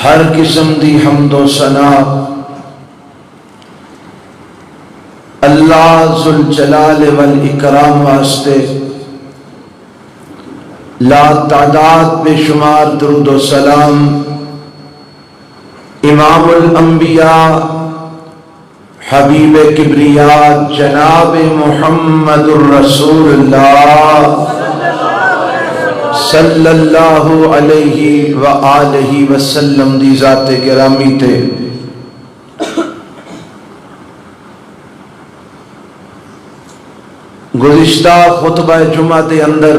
ہر قسم دی حمد و ثنا اللہ ذوالجلال والاکرام واسطے، لا تعداد بے شمار درود و سلام امام الانبیاء حبیب کبریاء جناب محمد الرسول اللہ صلی اللہ علیہ وآلہ وسلم دی ذات گرامی تے۔ گزشتہ خطبہ جمعہ دے اندر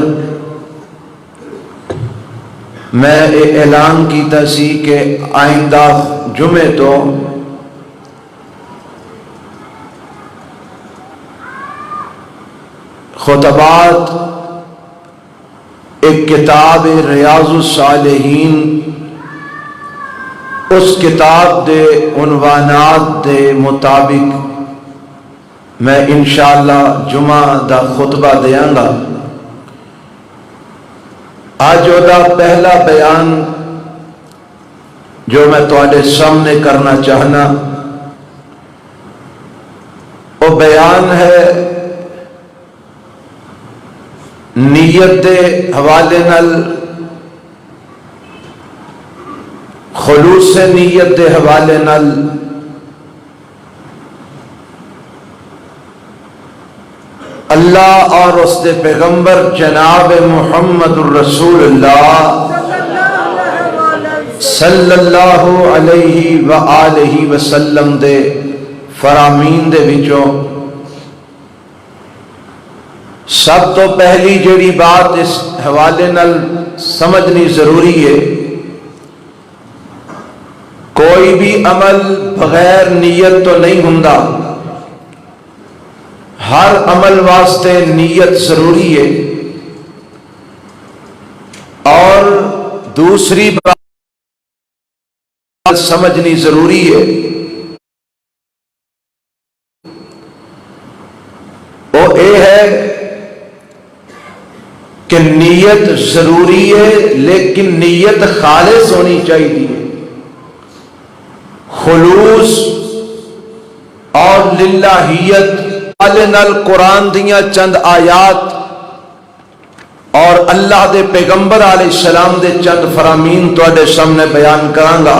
میں اعلان کیتا سی کہ آئندہ جمعے تو خطبات ایک کتاب ریاض الصالحین، اس کتاب دے عنوانات دے مطابق میں انشاءاللہ جمعہ دا خطبہ دیاں گا۔ آج دا پہلا بیان جو میں تواڈے سامنے کرنا چاہنا وہ بیان ہے نیت دے حوالے نال، خلوص نیت دے حوالے نال، اللہ اور اس دے پیغمبر جناب محمد الرسول اللہ صلی اللہ علیہ وآلہ وسلم دے فرامین دے وچوں سب تو پہلی جڑی بات اس حوالے نال سمجھنی ضروری ہے، کوئی بھی عمل بغیر نیت تو نہیں ہوندا، ہر عمل واسطے نیت ضروری ہے۔ اور دوسری بات سمجھنی ضروری ہے وہ یہ ہے کہ نیت ضروری ہے لیکن نیت خالص ہونی چاہیے، خلوص اور للہیت نال قرآن دیاں چند آیات اور اللہ دے پیغمبر علیہ السلام دے چند فرامین تواڈے سامنے بیان کرانگا۔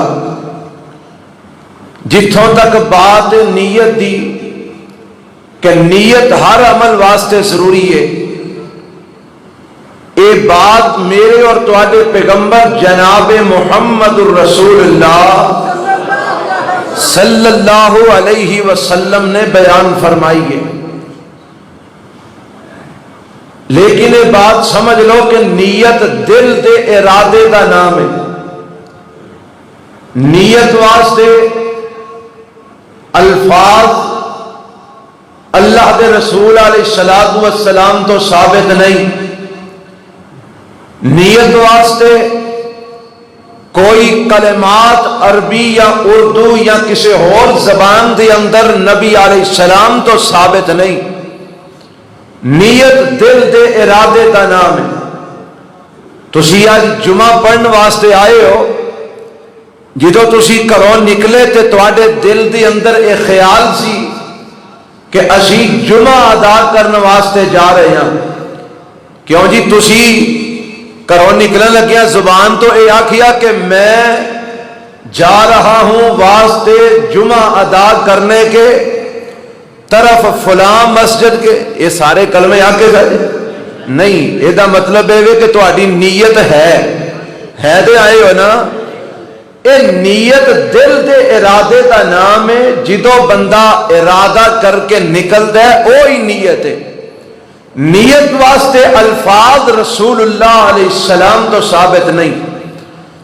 جتھوں تک بات نیت دی کہ نیت ہر عمل واسطے ضروری ہے، یہ بات میرے اور تواڈے پیغمبر جناب محمد الرسول اللہ صلی اللہ علیہ وسلم نے بیان فرمائی ہے، لیکن یہ بات سمجھ لو کہ نیت دل دے ارادے دا نام ہے۔ نیت واسطے الفاظ اللہ دے رسول علیہ السلام تو ثابت نہیں، نیت واسطے کوئی کلمات عربی یا اردو یا کسی اور زبان دے اندر نبی علیہ السلام تو ثابت نہیں، نیت دل دے ارادے دا نام ہے۔ تسی آج جمعہ پڑھن واسطے آئے ہو، جدو تسی گھروں نکلے تے تواڈے دل دے اندر ایک خیال سی کہ اسی جمعہ ادا کرنے واسطے جا رہے ہیں، کیوں جی تسی گھروں نکلنے لگیا زبان تو اے آکھیا کہ میں جا رہا ہوں واسطے جمعہ ادا کرنے کے طرف فلاں مسجد کے، یہ سارے کلمے آ کے گئے نہیں، یہ دا مطلب ہے کہ تہاڈی نیت ہے دے آئے ہو نا۔ یہ نیت دل دے ارادے دا نام ہے، جدو بندہ ارادہ کر کے نکلتا ہے وہی نیت ہے۔ نیت واسطے الفاظ رسول اللہ علیہ السلام تو ثابت نہیں،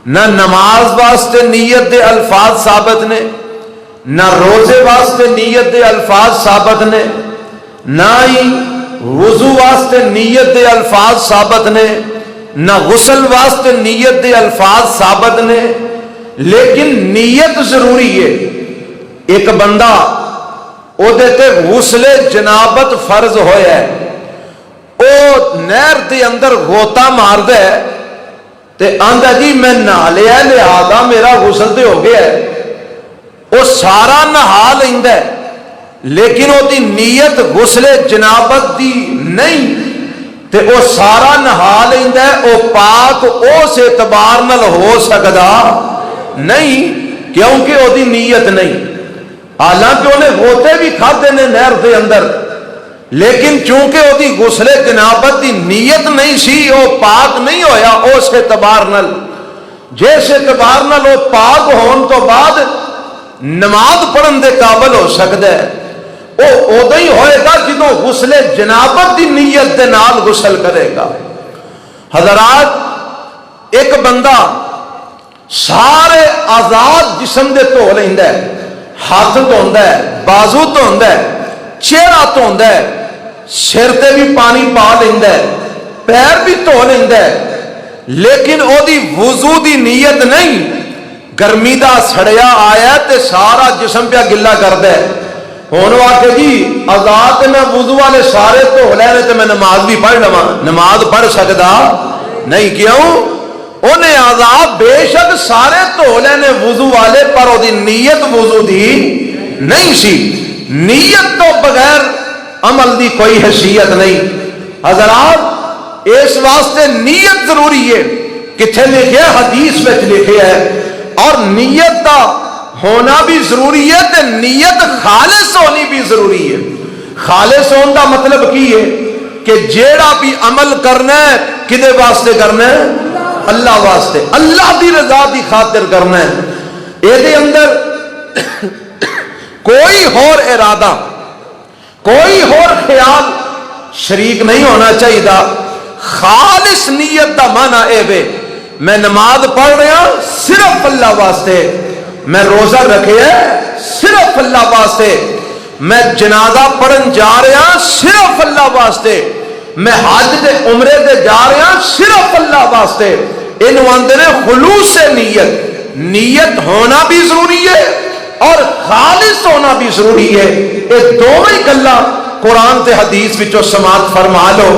نہ نماز واسطے نیت دے الفاظ ثابت نے، نہ روزے واسطے نیت دے الفاظ ثابت نے، نہ ہی وضو واسطے نیت دے الفاظ ثابت نے، نہ غسل واسطے نیت دے الفاظ ثابت نے، لیکن نیت ضروری ہے۔ ایک بندہ او دیتے غسل جنابت فرض ہویا ہے، او نہر دے اندر غوطہ مار دے تے آندا جی میں نہا لیا لہذا میرا غسل تے ہو گیا ہے، وہ سارا نہا لیندا ہے لیکن وہ دی نیت غسل جنابت دی نہیں، تے وہ سارا نہا لیندا ہے، وہ پاک اس اعتبار نال ہو سکدا نہیں کیونکہ وہ دی نیت نہیں، حالانکہ انہیں غوطے بھی کھادے نے نہر دے اندر، لیکن چونکہ وہ دی غسل جنابت دی نیت نہیں سی، وہ پاک نہیں ہویا اس اعتبار نال، جس اعتبار نال وہ پاک ہون تو بعد نماز پڑھن دے قابل ہو سکتا ہے، وہ ادو ہی ہوئے گا جدوں غسل جنابت دی نیت دے نال غسل کرے گا۔ حضرات ایک بندہ سارے آزاد جسم دے دھو لیندا ہے، ہاتھ دھوندا ہے، بازو دھوندا ہے، چہرہ دھوندا ہے، سر تے بھی پانی پا لیندا ہے، پیر بھی دھو لیندا ہے، لیکن او دی وضو دی نیت نہیں، گرمی دا سڑیا آیا تے سارا جسم پہ گلا کردا ہے، ہون واقع جی آزاد میں وضو والے سارے دھو لینے تے میں نماز بھی پڑھ لواں، نماز پڑھ سکدا نہیں، کیوں؟ انہیں آزاد بے شک سارے دھو لینے وضو والے، پر وہ دی نیت وضو دی نہیں سی، نیت تو بغیر عمل دی کوئی حیثیت نہیں۔ حضرات اس واسطے نیت ضروری ہے، کتھے لکھے حدیث میں لکھے ہے، اور نیت دا ہونا بھی ضروری ہے تے نیت خالص ہونی بھی ضروری ہے۔ خالص ہون دا مطلب کی ہے کہ جیڑا بھی عمل کرنا ہے کدے واسطے کرنا ہے؟ اللہ واسطے، اللہ دی رضا دی خاطر کرنا ہے، اے دے اندر کوئی اور ارادہ، کوئی اور خیال شریک نہیں ہونا چاہیے۔ خالص نیت دا معنی اے وے میں نماز پڑھ رہا صرف اللہ واسطے، میں روزہ رکھے صرف اللہ واسطے، میں جنازہ پڑھن جا رہا صرف اللہ واسطے، میں حج دے عمرے دے جا رہا صرف اللہ واسطے، انہوں آندے نے خلوص سے نیت، نیت ہونا بھی ضروری ہے اور خالص ہونا بھی ضروری ہے۔ یہ دونوں گلاں قرآن تے حدیث وچوں سماعت فرما لو۔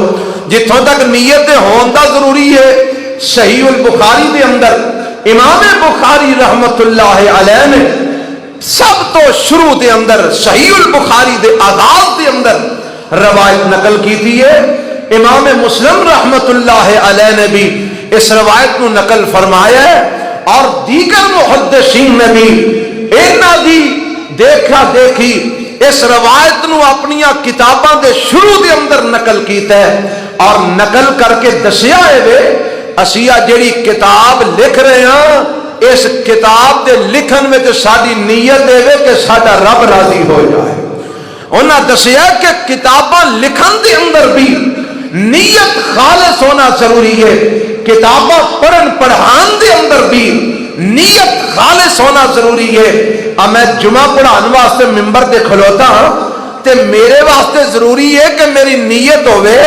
جتوں تک نیت ہون دا ضروری ہے، صحیح البخاری دے اندر امام بخاری رحمت اللہ علیہ نے سب تو شروع دے اندر صحیح البخاری دے آغاز دے اندر روایت نقل کی تھی ہے، امام مسلم رحمت اللہ علیہ نے بھی اس روایت کو نقل فرمایا ہے، اور دیگر محدثین نے بھی اینا دی دیکھا دیکھی اس روایت نو اپنی کتاباں دے شروع دے اندر نقل کیتا ہے، اور نقل کر کے دسیا ہے وے اسیہ جیڑی کتاب لکھ رہے ہیں اس کتاب دے لکھن میں تو ساری نیت دے وے کہ ساڈا رب راضی ہو جائے۔ انہاں دسیا کہ کتاباں لکھن دے اندر بھی نیت خالص ہونا ضروری ہے، کتاباں پڑھن پڑھان دے اندر بھی نیت خالص ہونا ضروری ہے۔ اب میں جمعہ پڑھان واسطے ممبر دے کھلوتا ہاں تے میرے واسطے ضروری ہے کہ میری نیت ہوئے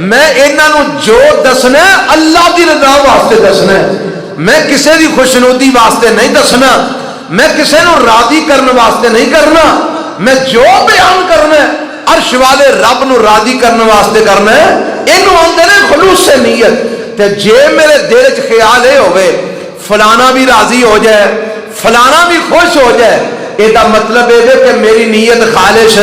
میں انہاں جو دسنا ہے اللہ دی رضا واسطے دسنا ہے، میں کسے دی خوشنودی واسطے نہیں دسنا، میں کسے نو راضی کرنے واسطے نہیں کرنا، میں جو بیان کرنا ہے عرش والے رب نو راضی کرنے واسطے کرنا ہے۔ انہوں آندے نے خلوص سے نیت، تے جے میرے دل وچ خیال ہے ہوئے فلانا بھی راضی ہو جائے فلانا بھی خوش ہو جائے، یہ مطلب ہے کہ میری نیت خالص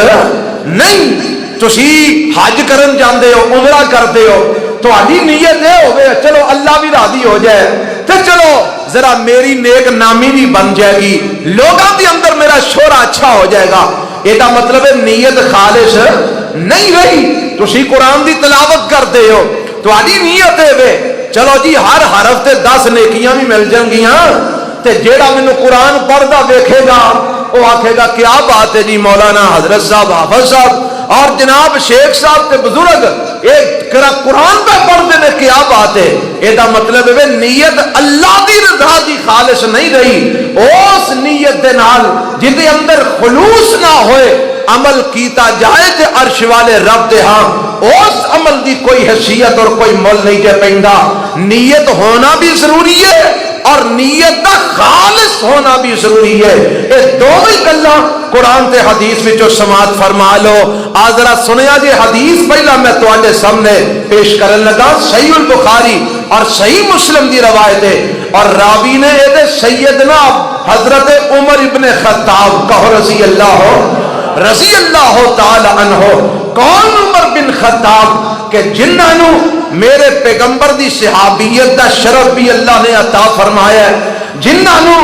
نہیں۔ تسی حج کرن جاندے ہو، عمرہ کرتے ہو، تو آدھی نیت ہے ہوئے چلو اللہ بھی راضی ہو جائے تو چلو ذرا میری نیک نامی بھی بن جائے گی، لوگوں کے اندر میرا شہرہ اچھا ہو جائے گا، یہ مطلب ہے نیت خالص نہیں رہی۔ تسی قرآن دی تلاوت کرتے ہو تو آدھی نیت ہے وے چلو جی ہر حرف تے 10 نیکیاں بھی مل جان گیاں، تے جیڑا میں نے قرآن پڑھدا دیکھے گا وہ آکھے گا کیا بات ہے جی مولانا حضرت صاحب حافظ صاحب اور جناب شیخ صاحب تے بزرگ ایک قرآن پہ پڑھتے نے، کیا بات ہے۔ یہ مطلب ہے نیت اللہ دی رضا دی خالص نہیں رہی، اس نیت دے نال جدے اندر خلوص نہ ہوئے عمل کیتا جائے تے عرش والے رب دے ہاں اس عمل دی کوئی حیثیت اور کوئی مول نہیں جے پیندا۔ نیت ہونا بھی ضروری ہے اور نیت دا خالص ہونا بھی ضروری ہے، یہ دونوں گلاں قرآن تے حدیث وچوں سماعت فرما لو۔ آج ذرا سنیا جی حدیث پہلا میں تواڈے سامنے پیش کرن لگا، صحیح البخاری اور صحیح مسلم دی روایت ہے اور راوی نے اے سیدنا حضرت عمر ابن خطاب کہو رضی اللہ تعالی عنہ. کون عمر بن خطاب کہ جنہاں نو میرے پیغمبر دی صحابیت دا شرف بھی اللہ نے عطا فرمایا ہے, جنہاں نو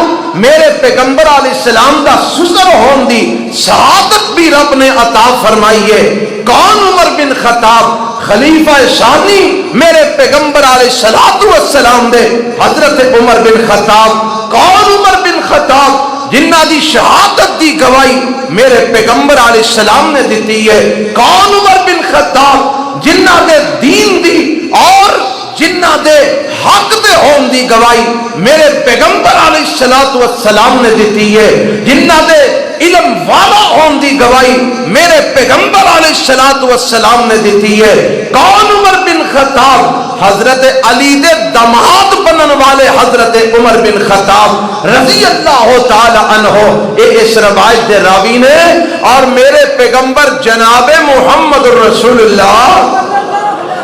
میرے پیغمبر علیہ السلام دا سسر ہون دی شہادت بھی رب نے عطا فرمائی ہے. کون عمر بن خطاب؟ خلیفہ ثانی میرے پیغمبر علیہ السلام دے حضرت عمر بن خطاب. کون عمر بن خطاب؟ جنہ دی شہادت دی گواہی میرے پیغمبر علیہ السلام نے دیتی ہے. کون عمر بن خطاب؟ جنہ دے دین دی اور جنہ دے حق دے ہون دی گواہی میرے پیغمبر علیہ السلام نے دیتی ہے. جنہ دے علم والا ہون دی گواہی میرے پیغمبر علیہ السلام نے دیتی ہے. کون عمر بن خطاب؟ حضرت علی دے داماد بنن والے حضرت عمر بن خطاب رضی اللہ تعالی عنہ. اس روایت دے راوی نے اور میرے پیغمبر جناب محمد رسول اللہ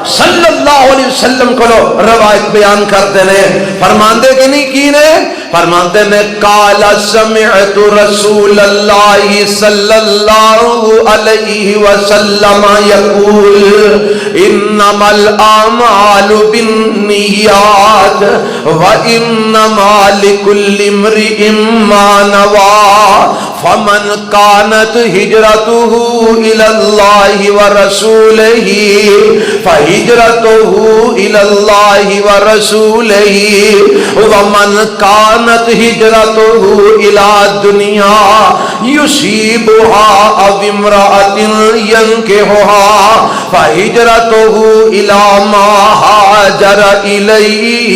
صلی اللہ علیہ وسلم کو روایت بیان کرتے ہیں. فرماندے کہ نہیں کی نے فرماتے نے قال سمعت رسول اللہ صلی اللہ علیہ وسلم یقول انما الاعمال بالنیات وانما لکل امرئ ما نوى فمن كانت هجرته إلى الله ورسوله فهجرته إلى الله ورسوله ومن كانت هجرته إلى الدنيا يصيبها أو امرأة ينكحها فهجرته إلى ما هاجر إليه.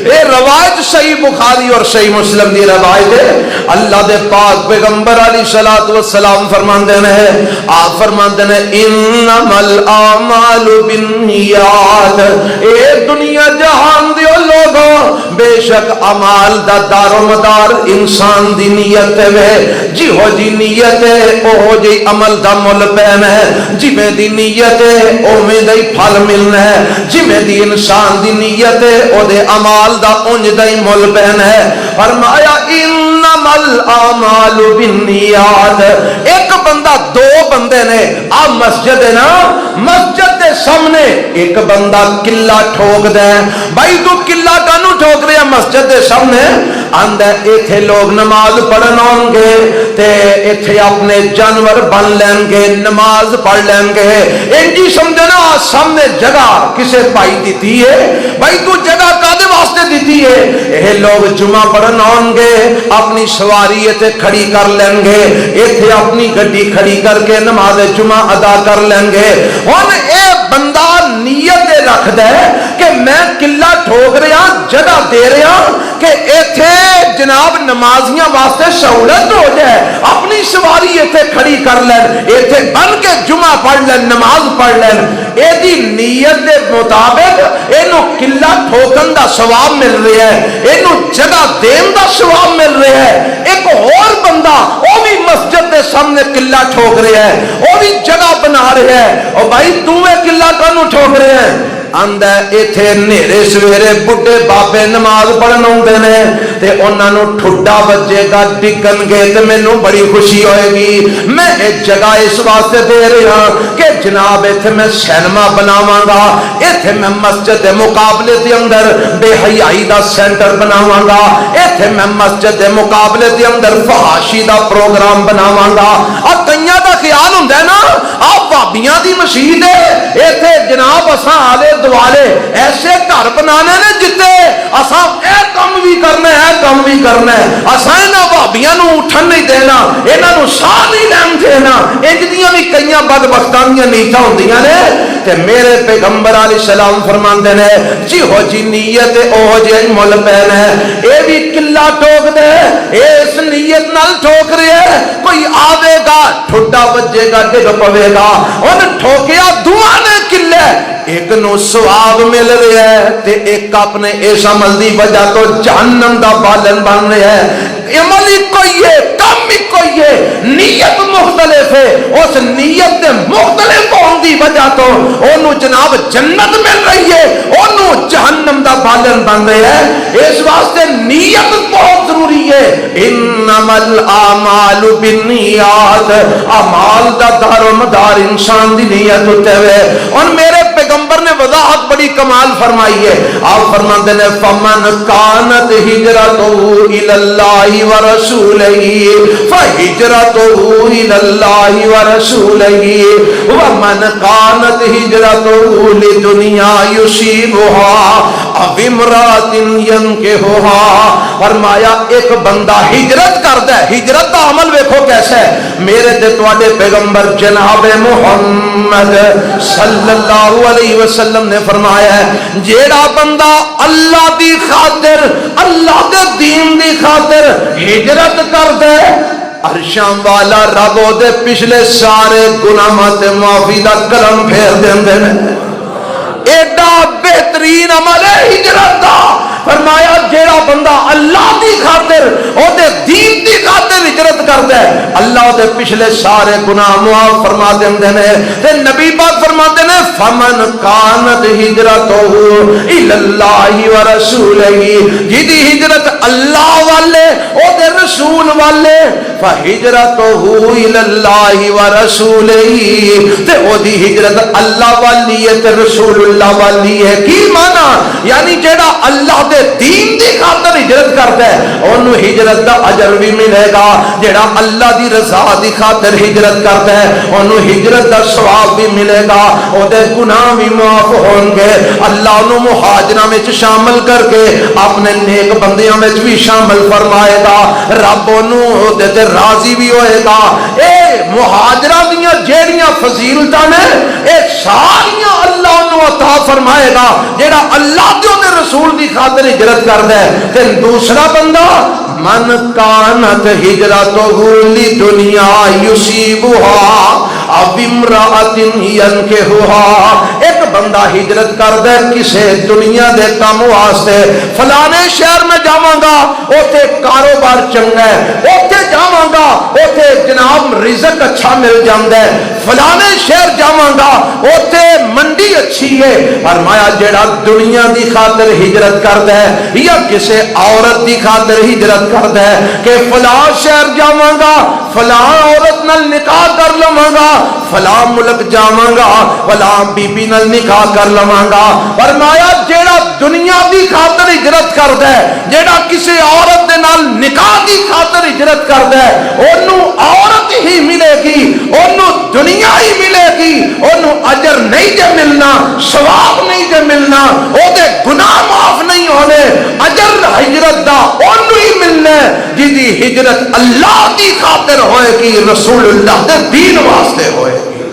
اے روایت صحیح بخاری اور صحیح مسلم دی روایت ہے. اللہ دے پاک پیغمبر علیہ الصلوۃ والسلام فرماندے ہیں, آپ فرماندے ہیں انما الاعمال بالنیات. اے دنیا جہان دے لوگوں بے شک اعمال دا دار و مدار انسان دی نیت ہے. جہو جی نیت ہے اوہ جی عمل دا مل پینا ہے. جویں دی نیت ہے اوویں دا ہی پھل ملنا ہے. جویں دی انسان دی نیت ہے او دے عمال دا انج دا ہی مل پہن ہے. فرمایا انما الاعمال بالنیات. ایک بندہ دو بندے نے آ مسجد ہے نا, مسجد دے سامنے ایک بندہ قلعہ ٹھوک دے. بھائی تو قلعہ کانوں ٹھوک رہا مسجد دے سامنے؟ آندا ایتھے لوگ نماز پڑھن آن گے تے ایتھے اپنے جانور بن لین گے, نماز پڑھ لین گے. انجی سمجھنا سامنے جگہ کسے پائی دیتی ہے؟ بھائی تو جگہ کادے واسطے دیتی ہے؟ یہ لوگ جمعہ پڑھن آن گے, اپنی سواری ایتھے کھڑی کر لیں گے, ایتھے اپنی گڈی کھڑی کر کے نماز جمعہ ادا کر لیں گے. ہن اے بندہ نیت رکھ دے کہ میں قلعہ ٹھوک رہا, جگہ دے رہا کہ ایتھے جناب نمازیاں واسطے سہولت ہو جائے, اپنی سواری ایتھے کھڑی کر لین, ایتھے بن کے جمعہ پڑھ لین, نماز پڑھ لین. اے دی نیت دے مطابق اینو قلعہ ٹھوکن دا ثواب مل رہا ہے, اینو جگہ دین دا ثواب مل رہا ہے. ایک اور بندہ وہ بھی مسجد دے سامنے قلعہ ٹھوک رہا ہے, وہ بھی جگہ بنا رہا ہے. اور بھائی تو اے قلعہ کانوں ٹھوک رہے ہیں؟ آندا ایتھے نیرے سویرے بڈھے بابے نماز پڑھن اوندے نے تے انہاں نوں ٹھڈا بجے گا, ڈگن گے تے مینوں بڑی خوشی ہوئے گی. میں ایک جگہ اس واسطے دے رہا کہ جناب ایتھے میں سینما بناواں گا, ایتھے میں مسجد دے مقابلے دے اندر بے حیائی دا سینٹر بناواں گا, ایتھے میں مسجد دے مقابلے دے اندر فحاشی دا پروگرام بناواں گا. اور کئیاں دا خیال ہوندا ہے نا آ بھابیاں دی مسجد ہے ایتھے جناب اساں آلے دوالے ایسے گھر بنانے نے جتے اساں اے کم بھی کرنا ہے, کم بھی کرنا ہے. اساں انہاں بھابیاں نوں اٹھن نہیں دینا, انہاں نوں ساہ نہیں لین دینا. انج دیاں بھی کئیاں بدبختاں دیاں نیتاں ہوندیاں نے. تے میرے پیغمبر علیہ السلام فرماندے نے جہو جی نیت اوہ جی مل پینا ہے. اے بھی قلعہ ٹھوک دے, اس نیت نال ٹھوک رہا ہے. کوئی آوے گا ٹھڈا بجے گا, ڈگ پوے گا. ان ٹھوکیا دعا نے چلے ایک نو ثواب مل رہا ہے تے ایک اپنے اس عمل دی وجہ تو جہنم دا بالن بن رہا ہے عمل ہی کوئی ہے کام ہی کوئی ہے نیت مختلف ہے اس نیت دے مختلف ہون دی وجہ تو انہوں جناب جنت مل رہی ہے انہوں جہنم دا بالن بن رہا ہے اس واسطے نیت بہت ضروری ہے انما الاعمال بالنیات اعمال دا دار و مدار انسان دی نیت ہوتے ہوئے اور میرے پیغمبر نے وضاحت بڑی کمال فرمائی ہے آپ فرماتے ہیں فمن کانت ہجرتہ الی اللہ ورسولہ فہجرتہ الی اللہ ورسولہ ومن کانت ہجرتہ لدنیا یصیبها او امرأۃ ینکحها فرمایا ایک بندہ ہجرت کرتا ہے ہجرت کا عمل دیکھو کیسا ہے میرے تے تواڈے پیغمبر جناب محمد صلی اللہ علیہ وسلم نے فرمایا ہے جیڑا بندہ اللہ دی خاطر اللہ دے دین دی خاطر ہجرت کردا ہے عرشاں والا رب دے پچھلے سارے گناہاں تے معافی دا کلم پھیر دیندے نے ایڈا بہترین عمل ہے ہجرت دا فرمایا جیڑا بندہ اللہ دی خاطر او دے دین دی خاطر ہجرت کردا ہے اللہ دے پچھلے سارے گناہ معاف فرما دیندے نے تے نبی پاک فرماتے نے فمن کانت ہجرتہ الی اللہ ورسولہ جدی ہجرت اللہ والے او دے رسول والے فہجرتہ الی اللہ ورسولہ تے او دی ہجرت اللہ والی ہے تے رسول اللہ والی ہے کی معنی یعنی جیڑا اللہ دے دین دی خاطر ہجرت کرتا ہے انہوں ہجرت دا اجر بھی ملے گا جیڑا اللہ دی رضا دی خاطر ہجرت کرتا ہے انہوں ہجرت دا ثواب بھی ملے گا او دے گناہ بھی معاف ہوں گے اللہ انہوں مہاجرہ میں شامل کر کے اپنے نیک بندیاں میں بھی شامل فرمائے گا رب انہوں دے تے راضی بھی ہوئے گا اے مہاجرہ دیاں جیڑیاں فضیلتاں نے اے ساریاں اللہ انہوں عطا فرمائے گا جیڑا اللہ دے رسول دی خاطر ہجرت کردا ہے تے دوسرا بندہ من کانت ہجرتہ لدنیا یصیبها او امرأۃ ینکحها ایک بندہ ہجرت کردا ہے کسے دنیا دے کام واسطے فلانے شہر میں جاواں گا اوتھے کاروبار چنگا ہے اوتھے جاواں گا اوتھے جناب رزق اچھا مل جاندا ہے فلانے شہر جاواں گا اوتھے منڈی اچھی ہے فرمایا جیڑا دنیا دی خاطر ہجرت کردا ہے یا کسے عورت دی خاطر ہجرت کردا ہے کہ فلاں شہر جاواں گا فلاں عورت نال نکاح کر لواں گا فلاں ملک جاواں گا فلاں بی بی نال نکاح کر لواں گا فرمایا جیڑا دنیا دی خاطر ہجرت کردا ہے جیڑا کسے عورت دے نال نکاح دی خاطر ہجرت کردا ہے اونوں عورت ہی ملے گی اونوں دنیا ہی ملے گی اونوں اجر نہیں جے ملنا ثواب نہیں جے ملنا او دے گناہ معاف نہیں ہونے اجر ہجرت دا اونوں ہی ملنا جدی ہجرت اللہ دی خاطر ہوئے گی رسول اللہ دے دین واسطے ہوئے گی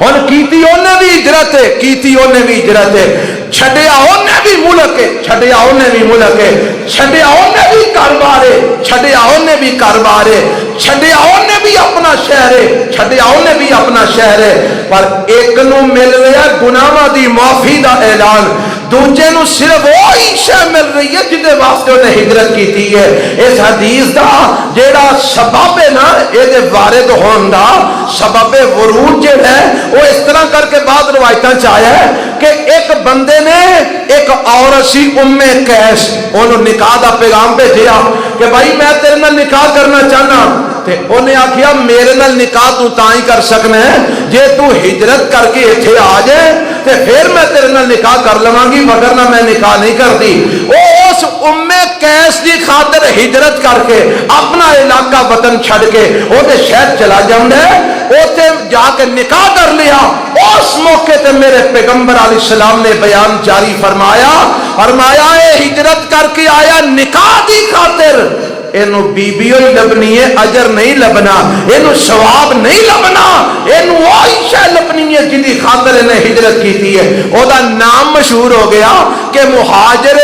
اور کیتی انہیں بھی ہجرت ہے کیتی انہیں بھی ہجرت ہے چھڈیا انہیں بھی ملک ہے چھڈیا انہیں بھی ملک ہے چھڈیا انہیں بھی کاروبار ہے چھڈیا انہیں بھی کاروبار ہے چھڈیا انہیں بھی اپنا شہر ہے چھڈیا انہیں بھی اپنا شہر ہے پر ایک نو مل رہا گناہاں دی معافی دا اعلان دوجے نو صرف وہی شے مل رہی ہے جدے واسطے انہیں ہجرت کیتی ہے اس حدیث دا جیڑا سبب ہے نا اے دے وارد ہون دا سبب ورود جڑا ہے وہ اس طرح کر کے بعد روایتاں چاہیا ہے کہ ایک بندے نے ایک عورت سی ام قیس انہوں نکاح دا پیغام بھیجیا کہ بھائی میں تیرے نال نکاح کرنا چاہنا تے انہیں آکھیا میرے نال نکاح تو تاں ہی کر سکنا ہے جے تو ہجرت کر کے ایتھے آ جائے تے پھر میں تیرے نال نکاح کر لواں گی وگرنہ میں نکاح نہیں کرتی او اس ام قیس دی خاطر ہجرت کر کے اپنا علاقہ وطن چھڑ کے او دے شہر چلا جاوندا ہے اوتے جا کے نکاح کر لیا اس موقع تے میرے پیغمبر علیہ السلام نے بیان جاری فرمایا اے ہجرت کر کے آیا نکاح دی خاطر اینو بی بی ہوئی لبنی ہے اجر نہیں لبنا اینو ثواب نہیں لبنا اینو عائشہ لبنی ہے جن کی خاطر انہیں ہجرت کی ہے او دا نام مشہور ہو گیا کہ مہاجر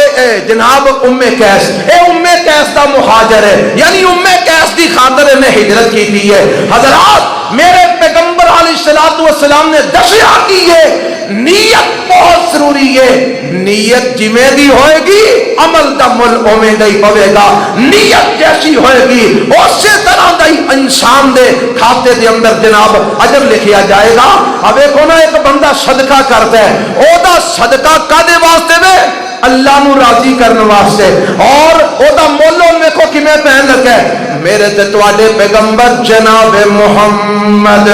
جناب ام قیس اے ام قیس دا مہاجر ہے یعنی ام قیس دی خاطر انہیں ہجرت کی ہے حضرات میرے پیغمبر آقا علیہ الصلوۃ والسلام نے دسیا کہ یہ نیت بہت ضروری ہے. نیت جویں دی ہوئے گی عمل دا مل اوویں دا ہی پوے گا. نیت جیسی ہوئے گی اسی طرح دا ہی انسان دے کھاتے دے اندر جناب اجر لکھیا جائے گا. اب ایک نا ایک بندہ صدقہ کرتا ہے, او دا صدقہ کدے واسطے وے؟ اللہ نو راضی کرنے واسطے. اور او دا مولو ویکھو کیویں پہن لگا ہے. میرے تے تواڈے پیغمبر جناب محمد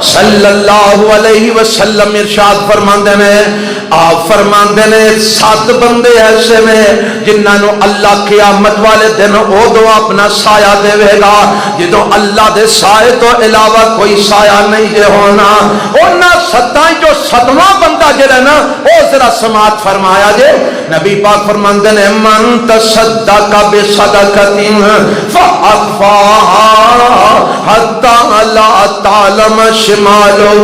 صلی اللہ علیہ وسلم ارشاد فرماندے نے, آپ فرماندے نے 7 بندے ایسے نے جنہاں نو اللہ قیامت والے دن اودوں اپنا سایہ دے گا جدوں اللہ دے سائے تو علاوہ کوئی سایہ نہیں جے ہونا. انہاں 7 جو 7واں بندہ جڑا نا او ذرا سماعت فرمایا جے. نبی پاک فرماندے نے من تصدق بصدقۃ فاخفاها حتى لا تعلم شمالو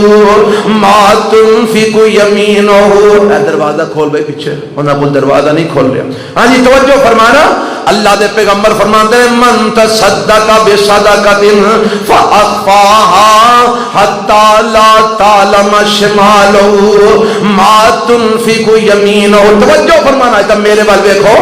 ما تنفق یمینو. دروازہ کھول بھائی پیچھے, انہاں کو دروازہ نہیں کھول رہا. ہاں جی توجہ فرمانا. اللہ دے پیغمبر فرماتے ہیں من تصدق بصدقۃ فاخفاها حتى لا تعلم شمالو ما تنفق یمینو. توجہ فرمانا ہے میرے وال دیکھو.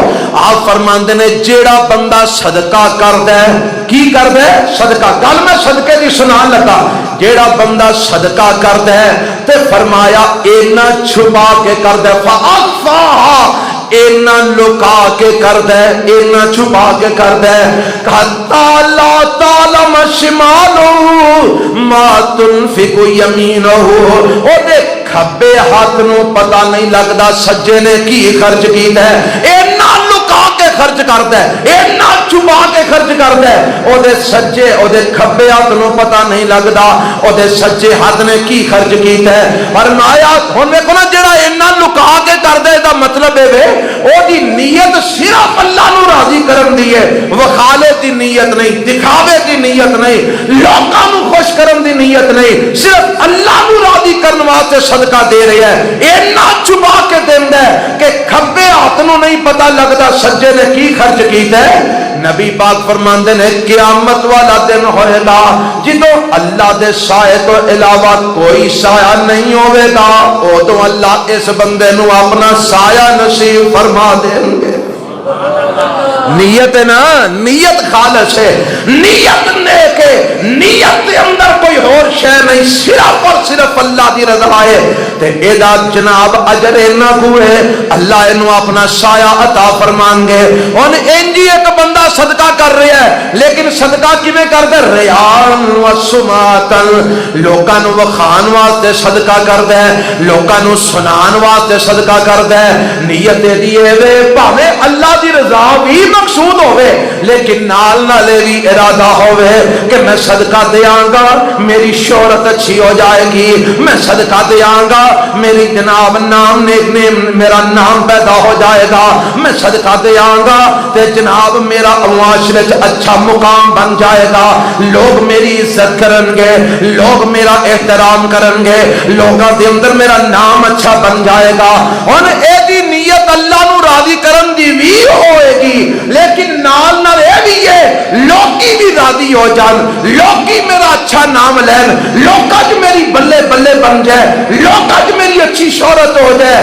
آپ فرماندے نے جیڑا بندہ صدقہ کردا ہے, کی کردا ہے؟ صدقہ. گل میں صدقے دی سنان لگا. جیڑا بندہ صدقہ کردا ہے تے فرمایا اینا چھپا کے کردا ہے, فاخفاها اینا لکا کے کردا ہے, اینا چھپا کے کردا ہے. حتی لا تعلم شمالو ما تنفق یمینہ. او دے کھبے ہاتھ نو پتہ نہیں لگدا سجے نے کی خرچ کیتا ہے. اینا لکا کے خرچ کردا ہے, اینا چھپا کے خرچ کردا ہے. او دے سجے او دے کھبے ہاتھ نو پتہ نہیں لگدا او دے سجے ہاتھ نے کی خرچ کیتا ہے. فرمایا ہن ویکھو نا جڑا اینا لکا کے کردا ہے دا مطلب اے او دی نیت صرف اللہ نو راضی کرن دی ہے, وخالے دی نیت نہیں, دکھاوے دی نیت نہیں, لوکاں نو خوش کرن دی نیت نہیں, صرف اللہ نو راضی کرن واسطے صدقہ دے رہا ہے. اینا چھپا کے دیندا ہے کہ کھبے ہاتھ نو نہیں پتہ لگدا سجے نے کی خرچ کیتا ہے. نبی پاک فرماندے نے قیامت والا دن ہوئے گا جدوں اللہ دے سائے تو علاوہ کوئی سایہ نہیں ہوئے گا. ادوں اللہ اس بندے نو اپنا سایہ نصیب فرما دیں گے. نیت ہے نا, نیت خالص ہے, نیت نیک ہے, نیت کے اندر کوئی اور شے نہیں, صرف اور صرف اللہ دی رضا ہے. تے ایدا جناب اجر اینا کو ہے, اللہ انو اپنا سایہ عطا فرمان گے. ان انجی ایک بندہ صدقہ کر رہا ہے لیکن صدقہ کیویں کردا ہے؟ ریان و سماتن, لوکاں نو وکھان واسطے صدقہ کردا ہے, لوکاں نو سنان واسطے صدقہ کردا ہے. نیت دی اے بھاویں اللہ دی رضا بھی مقصود ہوئے لیکن نال نالے بھی ارادہ ہوئے کہ میں صدقہ دیاں گا میری شہرت اچھی ہو جائے گی, میں صدقہ دیاں گا میری جناب نام نیک میرا نام پیدا ہو جائے گا, میں صدقہ دیاں گا تے جناب میرا معاشرے اچھا مقام بن جائے گا, لوگ میری عزت کرن گے, لوگ میرا احترام کرن گے, لوگاں دے اندر میرا نام اچھا بن جائے گا. اور اے دی نیت اللہ نو راضی کرن دی بھی ہوئے گی لیکن نال نال اے بھی ہے لوکی بھی راضی ہو جان, لوکی میرا اچھا نام لین, لوکاں جو میری بلے بلے بن جائے, لوکاں جو میری اچھی شہرت ہو جائے.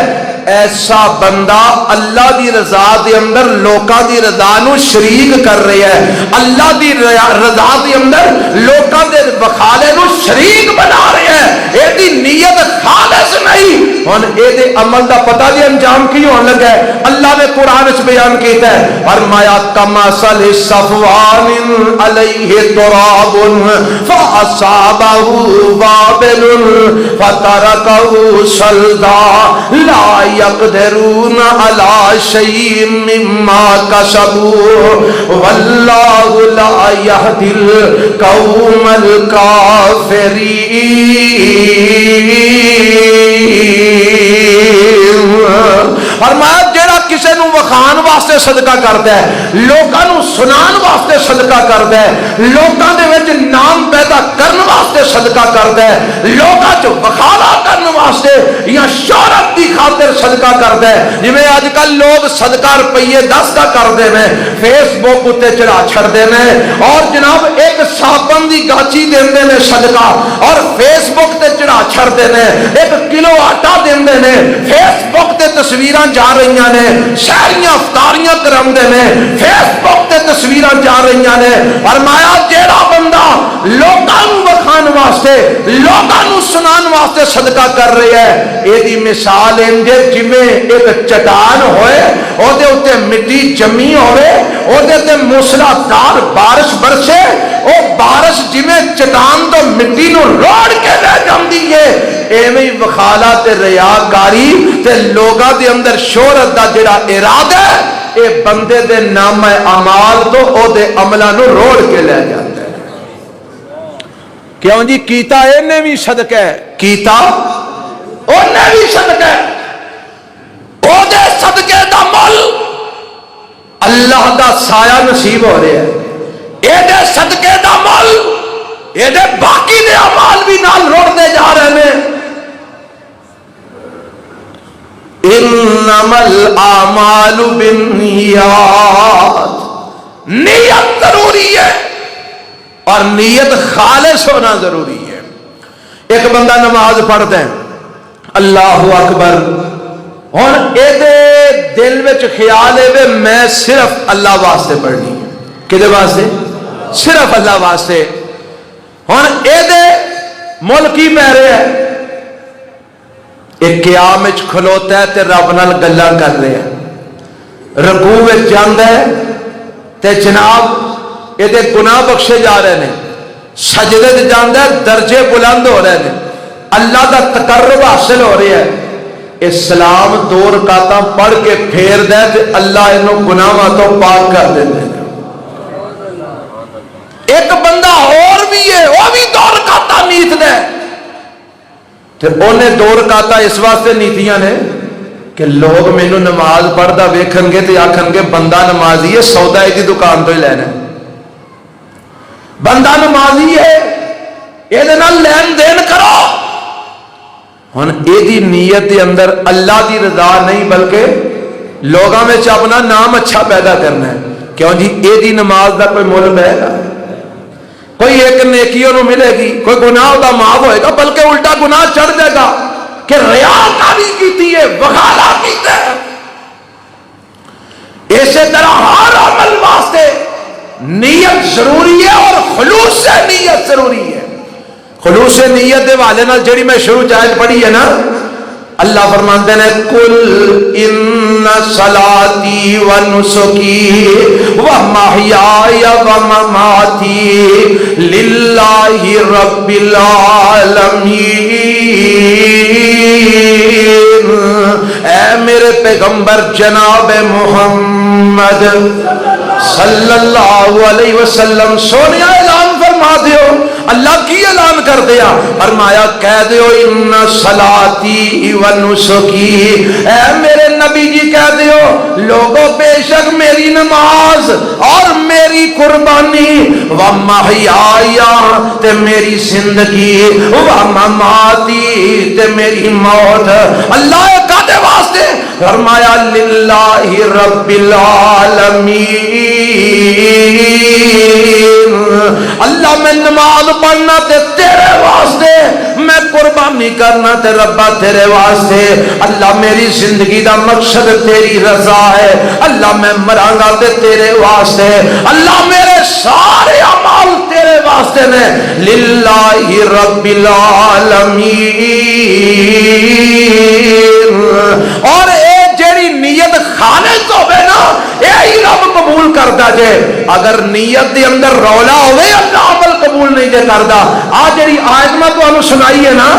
ایسا بندہ اللہ دی رضا دے اندر لوکاں دی رضا نو شریک کر رہا ہے, اللہ دی رضا دے اندر لوکاں دے وخالے نو شریک بنا رہا ہے. اے دی نیت خالص نہیں. ہن اے دے عمل دا پتہ دی انجام کی ہون لگا ہے. اللہ نے قرآن وچ بیان کیتا ہے, فرمایا کمثل صفوان علیہ تراب فاصابہ وابل فترکہ صلدا لا يقدرون على شيء مما كسبوا والله لا يهدي القوم الكافرين. فرمایا جڑا کسے نو وکھان واسطے صدقہ کردا ہے, لوکاں نو سنان واسطے صدقہ کردا ہے, لوکاں دے وچ نام پیدا کرن واسطے صدقہ کردا ہے, لوکاں چ وکھالا کرن واسطے یا شہرت دی خاطر صدقہ کرتا ہے، جویں اج کل لوگ صدقہ روپیے 10 کا کرتے ہیں، فیس بک اتنے چڑھا چھڑتے ہیں، اور جناب ایک صابن کی گاچی دیندے نے صدقہ اور فیس بک تے چڑھا چھڑتے ہیں، 1 کلو آٹا دیندے نے، فیس بک تے تصویراں جا رہی نے، شہریاں افطاریاں کراندے نے، فیس بک تے تصویراں جا رہی نے۔ فرمایا جیڑا بندہ لوکاں نوں وکھان واسطے، لوکاں نوں سنان واسطے صدقہ کر رہا ہے، ایدی مثال انجے جویں ایک چٹان ہوئے، او دے اوتے مٹی جمی ہوئے، او دے تے موسلادھار بارش برسے، او بارش جویں چٹان تو مٹی نوں روڑ کے لے جاندی ہے، ایویں ہی وخالا تے ریاکاری تے لوگاں دے اندر شہرت دا جڑا ارادہ ہے، اے بندے دے نام اعمال تو او دے عملاں نوں روڑ کے لے جاتا ہے۔ کیوں جی؟ کیتا اینے بھی صدقہ ہے، کیتا اونے بھی صدقہ ہے، او دے صدقے دا مل اللہ دا سایہ نصیب ہو رہا ہے، اے دے صدقے دا مل اے دے باقی دے اعمال بھی نال روڑتے جا رہے ہیں۔ انما الاعمال بالنیات، نیت ضروری ہے اور نیت خالص ہونا ضروری ہے۔ ایک بندہ نماز پڑھتا ہے، اللہ اکبر، ہن اے دے دل وچ خیال ہے میں صرف اللہ واسطے پڑھنی ہے، کدے واسطے؟ صرف اللہ واسطے۔ ہن اے دے مل کی پہ رہا ہے، ایک قیام وچ کھلوتا ہے تے رب نال گلاں کر رہا ہے، رکوع وچ جاندا ہے تے جناب اے دے گناہ بخشے جا رہے ہیں، سجدے تے جاندا ہے درجے بلند ہو رہے ہیں، اللہ دا تقرب حاصل ہو رہا ہے، اسلام 2 رکعتاں پڑھ کے پھیر دے تے اللہ انہوں گناہاں تو پاک کر دیتے ہیں۔ ایک بندہ اور بھی ہے، وہ بھی 2 رکعتاں نیت دے تے انہیں 2 رکعتاں اس واسطے نیتیاں نے کہ لوگ مینو نماز پڑھدا ویکھن گے تے آکھن گے بندہ نمازی ہے، سودا دی دکان تو ہی لینا ہے، بندہ نمازی ہے، اے دے نال لین دین کرو۔ ہن اے دی نیت دے اندر اللہ دی رضا نہیں بلکہ لوگاں میں اپنا نام اچھا پیدا کرنا ہے۔ کیوں جی؟ اے دی نماز دا کوئی مول ہے گا؟ کوئی ایک نیکیوں نو ملے گی، کوئی گناہ دا معاف ہوئے گا، بلکہ الٹا گناہ چڑھ جائے گا کہ ریاکاری کیتی ہے، وغالہ کیتا ہے۔ اسی طرح ہر عمل واسطے نیت ضروری ہے اور خلوص سے نیت ضروری ہے۔ خلوص نیت دے والے نال جڑی میں شروع آیت پڑھی ہے نا، اللہ فرماتے ہیں قل ان صلاتی و نسکی و محیای و مماتی للہ رب العالمین، اے میرے پیغمبر جناب محمد صلی اللہ علیہ وسلم سونے اعلان فرما دیو۔ اللہ کی اعلان کر دیا؟ فرمایا کہہ دیو ان صلاتی و نسکی، اے میرے نبی جی کہہ دیو لوگوں بے شک میری نماز اور میری قربانی و محیایا تے میری زندگی و مماتی تے میری موت اللہ کہتے واسطے فرمایا للہ رب العالمین، اللہ میں نماز پڑھنا تے تیرے واسطے، میں قربانی کرنا تے ربا تیرے واسطے، اللہ میری زندگی دا مقصد تیری رضا ہے، اللہ میں مرانگا تے تیرے واسطے، اللہ میرے سارے اعمال تیرے واسطے نے، للہ رب العالمین۔ اور اے جیڑی نیت خالص ہوئے نا یہی رب قبول کرتا جے، اگر نیت دے اندر رولا ہوئے اللہ عمل قبول نہیں جے کردا۔ آج جیڑی آیت میں تو انہوں سنائی ہے نا،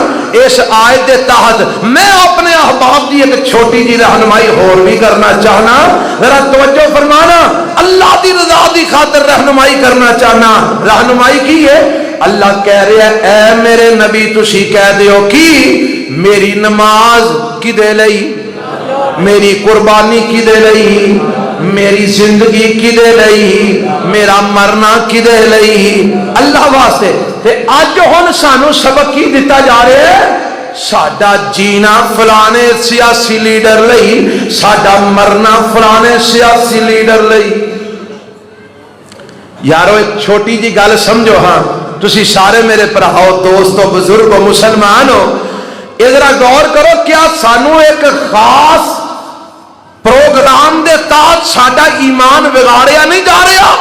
اس آیت دے تحت میں اپنے احباب دی ایک چھوٹی جی رہنمائی اور بھی کرنا چاہنا، ذرا توجہ فرمانا، اللہ دی رضا دی خاطر رہنمائی کرنا چاہنا۔ رہنمائی کی ہے؟ اللہ کہہ رہے ہیں اے میرے نبی تسی کہہ دیو کی میری نماز کی دے لئی، میری قربانی کی دے لئی، میری زندگی کی دے لئی، میرا مرنا کی دے لئی، اللہ واسطے۔ تے آج جو ہن سانو سبق کی دیتا جا رہے ہیں، ساڈا جینا فلانے سیاسی لیڈر لئی، ساڈا مرنا فلانے سیاسی لیڈر لئی۔ یارو ایک چھوٹی جی گل سمجھو، ہاں تسی سارے میرے بھراؤ، دوستو، بزرگو، مسلمانو، ادھر غور کرو، کیا سانو ایک خاص پروگرام دے تحت ساڈا ایمان بگاڑیا نہیں جا رہا؟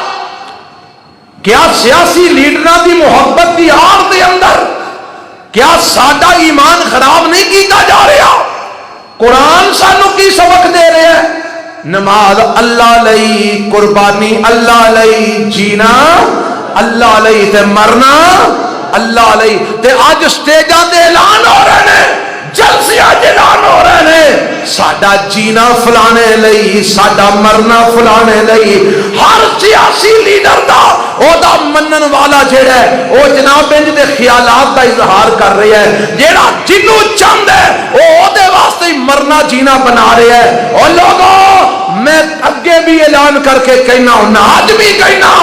کیا سیاسی لیڈراں دی محبت دی آڑ دے اندر کیا ساڈا ایمان خراب نہیں کیتا جا رہا؟ قرآن سانو کی سبق دے رہا ہے؟ نماز اللہ لئی، قربانی اللہ لئی، جینا اللہ لئی تے مرنا اللہ لئی۔ تے اج سٹیجاں تے اعلان ہو رہے ہیں، جلسے اج اعلان ہو رہے ہیں، ساڈا جینا فلانے لئی، ساڈا مرنا فلانے لئی۔ ہر سیاسی لیڈر دا او دا منن والا جڑا ہے او جناب انج دے خیالات دا اظہار کر رہا ہے، جڑا جنوں چاہندا ہے او دے واسطے مرنا جینا بنا رہا ہے۔ او لوگوں، میں اگے بھی اعلان کر کے کہنا ہوں، آج بھی کہنا،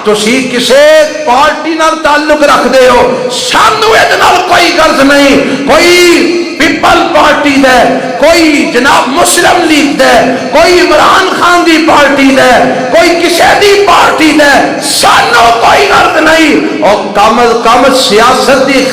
تسی کسے پارٹی نال تعلق رکھ دے ہو، سانو اے نال کوئی غرض نہیں، کوئی پیپل پارٹی دے، کوئی جناب مسلم لیگ دے، کوئی عمران خان دی پارٹی دے، کوئی کسے دی پارٹی دے، سانو کوئی غرض نہیں۔ اور کم از کم سیاست دی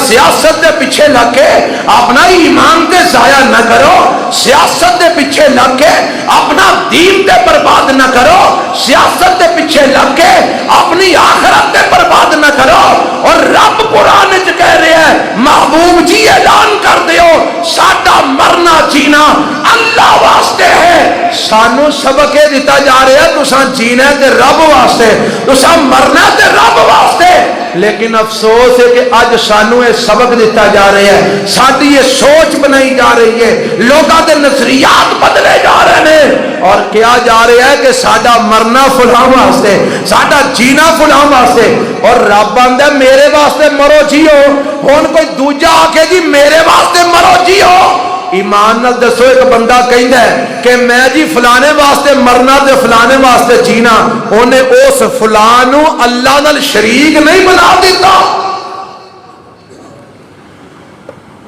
سیاست دے پیچھے لگ کے اپنا ایمان تے ضائع نہ کرو، سیاست دے پیچھے لگ کے اپنا دین تے برباد نہ کرو، سیاست دے پیچھے لگ کے اپنی آخرت تے برباد نہ کرو۔ اور رب قرآن وچ کہہ رہا ہے، محبوب جی اعلان کر دیو، ساڈا مرنا جینا اللہ واسطے ہے۔ سانو سبق یہ دیتا جا رہا ہے، تساں جینا تے رب واسطے، تساں مرنا تے رب واسطے۔ لیکن افسوس ہے کہ اج سانو یہ سبق دیتا جا رہا ہے، ساری یہ سوچ بنائی جا رہی ہے، لوگوں کے نظریات بدلے جا رہے ہیں، اور کیا جا رہا ہے کہ ساڈا مرنا فلاں واسطے، ساڈا جینا فلاں واسطے۔ اور رب آندا ہے میرے واسطے مرو جیو، ہن کوئی دوجا آ کے جی میرے واسطے مرو جیو۔ ایمان نال دسو، ایک بندہ کہندا ہے کہ میں جی فلانے واسطے مرنا تے فلانے واسطے جینا، اونے اس فلاں نو اللہ نال شریک نہیں بنا دیتا۔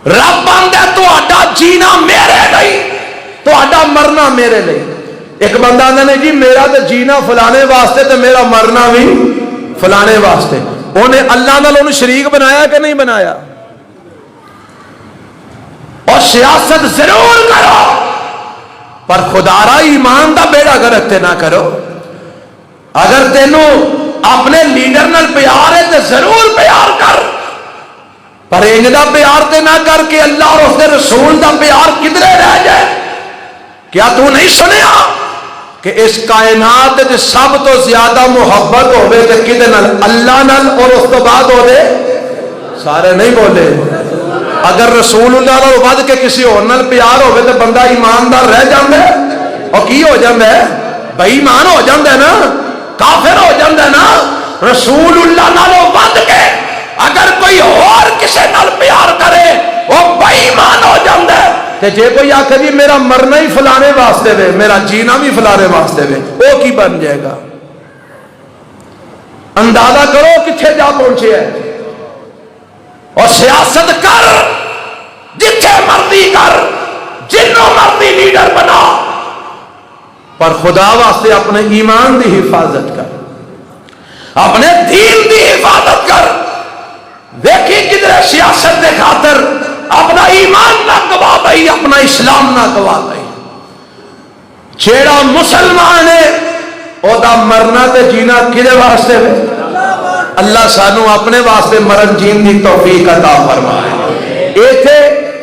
رب آندا تہاڈا جینا میرے لئی، تہاڈا مرنا میرے لئی۔ ایک بندہ آندا نہیں جی میرا تے جینا فلانے واسطے تے میرا مرنا بھی فلانے واسطے، اونے اللہ نال اونوں شریک بنایا کہ نہیں بنایا؟ اور سیاست ضرور کرو، پر خدا را ایمان دا بیڑا گرک تے نہ کرو۔ اگر تینوں اپنے لیڈر نال پیار ہے تے ضرور پیار کر، پر انج دا پیار تے نہ کر کہ اللہ اور اس دے رسول دا پیار کدھرے رہ جائے۔ کیا تو نہیں سنیا کہ اس کائنات تے سب تو زیادہ محبت ہوے تے کدے نال؟ اللہ نال، اور اس تو بعد ہو دے سارے نہیں بولے۔ اگر رسول اللہ نال ود کے کسی اور نال پیار ہوے تے بندہ ایماندار رہ جاندا ہے، اور کی ہو جاندا ہے؟ بے ایمان ہو جاندا ہے نا، کافر ہو جاندا ہے نا۔ رسول اللہ نال ود کے اگر کوئی اور کسی نال پیار کرے وہ بے ایمان ہو جاندا ہے۔ تے جے کوئی آکھے جی میرا مرنا ہی فلانے واسطے وے، میرا جینا بھی فلانے واسطے وے، وہ کی بن جائے گا؟ اندازہ کرو کتھے جا پہنچے ہے۔ اور سیاست کر، جتھے مرضی کر، جنوں مرضی لیڈر بنا، پر خدا واسطے اپنے ایمان دی حفاظت کر، اپنے دین دی حفاظت کر۔ دیکھی کدھر سیاست دے خاطر اپنا ایمان نہ گوا دئی، اپنا اسلام نہ گوا دئی۔ جیڑا مسلمان ہے او دا مرنا تے جینا کدے واسطے ہے؟ اللہ سانو اپنے واسطے مرن جین دی توفیق عطا فرمائے۔ ایتھے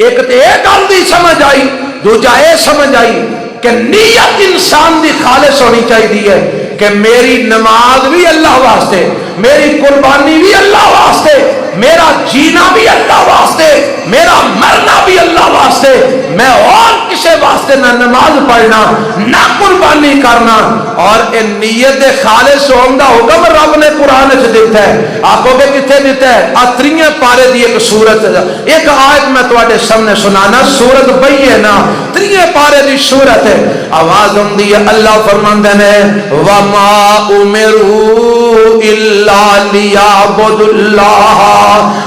ایک تے ایک گل دی سمجھ آئی، دوجا اے سمجھ آئی کہ نیت انسان دی خالص ہونی چاہیے کہ میری نماز بھی اللہ واسطے، میری قربانی بھی اللہ واسطے، میرا جینا بھی اللہ واسطے، میرا مرنا بھی اللہ واسطے۔ میں اور کسی واسطے نہ نماز پڑھنا، نہ قربانی کرنا۔ اور ان نیت دے خالص ہون دا حکم رب نے قرآن وچ دیتا ہے۔ آپو کے کتنے دیتا ہے؟ تریے پارے دی ایک سورت، ایک آیت میں تواڈے سامنے سنانا، سورت بینہ 3 پارے دی صورت ہے آواز ہوندی ہے اللہ فرماندے نے وما امروا الا لیعبدوا اللہ